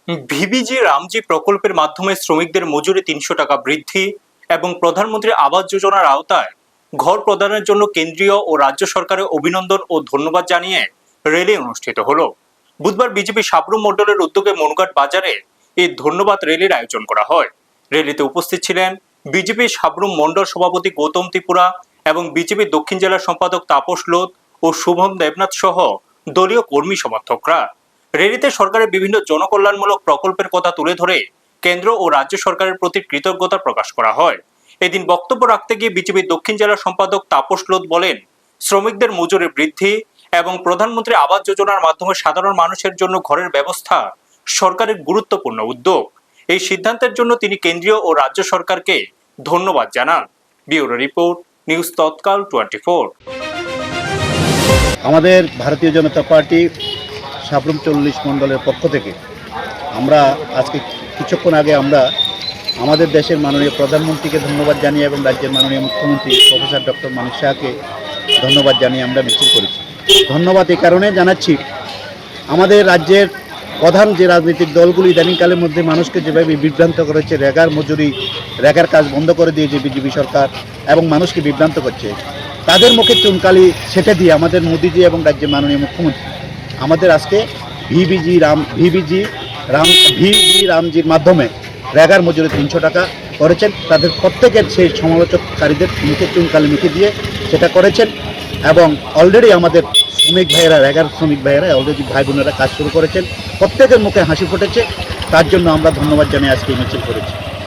VBG Ramji প্রকল্পের মাধ্যমে শ্রমিকদের মজুরি ৩০০ টাকা বৃদ্ধি এবং প্রধানমন্ত্রী আবাস যোজনার আওতায় ঘর প্রদানের জন্য কেন্দ্রীয় ও রাজ্য সরকারের অভিনন্দন ও ধন্যবাদ জানিয়ে র্যালি অনুষ্ঠিত হলো। বুধবার বিজেপি সাবরুম মণ্ডলের উদ্যোগে মনুঘাট বাজারে এই ধন্যবাদ র্যালির আয়োজন করা হয়। র্যালিতে উপস্থিত ছিলেন বিজেপি সাবরুম মণ্ডল সভাপতি গৌতম ত্রিপুরা এবং বিজেপি দক্ষিণ জেলার সম্পাদক তাপস লোধ ও শুভম দেবনাথ সহ দলীয় কর্মী সমর্থকরা। র্যালিতে সরকারের বিভিন্ন জনকল্যাণমূলক প্রকল্পের কথা তুলে ধরে কেন্দ্র ও রাজ্য সরকারের প্রতি কৃতজ্ঞতা প্রকাশ করা হয়। এদিন বক্তব্য রাখতে গিয়ে বিজেপি দক্ষিণ জেলার সম্পাদক তাপস লোধ বলেন, শ্রমিকদের মজুরি বৃদ্ধি এবং প্রধানমন্ত্রী আবাস যোজনার মাধ্যমে সাধারণ মানুষের জন্য ঘরের ব্যবস্থা সরকারের গুরুত্বপূর্ণ উদ্যোগ। এই সিদ্ধান্তের জন্য তিনি কেন্দ্রীয় ও রাজ্য সরকারকে ধন্যবাদ জানান। ব্যুরো রিপোর্ট, নিউজ তৎকাল 24। আমাদের ভারতীয় জনতা পার্টি সাবরুম 40 মণ্ডলের পক্ষ থেকে আমরা আজকে কিছুক্ষণ আগে আমাদের দেশের মাননীয় প্রধানমন্ত্রীকে ধন্যবাদ জানিয়ে এবং রাজ্যের মাননীয় মুখ্যমন্ত্রী প্রফেসর ডক্টর মানিক সাহাকে ধন্যবাদ জানিয়ে আমরা মিছিল করেছি। ধন্যবাদ এই কারণে জানাচ্ছি, আমাদের রাজ্যের প্রধান যে রাজনৈতিক দলগুলি ইদানিংকালের মধ্যে মানুষকে যেভাবে বিভ্রান্ত করেছে, রেগার কাজ বন্ধ করে দিয়েছে বিজেপি সরকার এবং মানুষকে বিভ্রান্ত করছে, তাদের মুখে চুনকালি সেটে দিয়ে আমাদের মোদিজি এবং রাজ্যের মাননীয় মুখ্যমন্ত্রী আমাদের আজকে ভিবিজি রামজির মাধ্যমে রেগার মজুরি ৩০০ টাকা করেছেন। তাদের প্রত্যেকের সেই সমালোচককারীদের মুখে চুনকালি মুখে দিয়ে সেটা করেছেন এবং অলরেডি আমাদের শ্রমিক ভাইয়েরা, রেগার শ্রমিক ভাইয়েরা অলরেডি ভাই বোনেরা কাজ শুরু করেছেন। প্রত্যেকের মুখে হাসি ফুটেছে, তার জন্য আমরা ধন্যবাদ জানিয়ে আজকে মিছিল করেছি।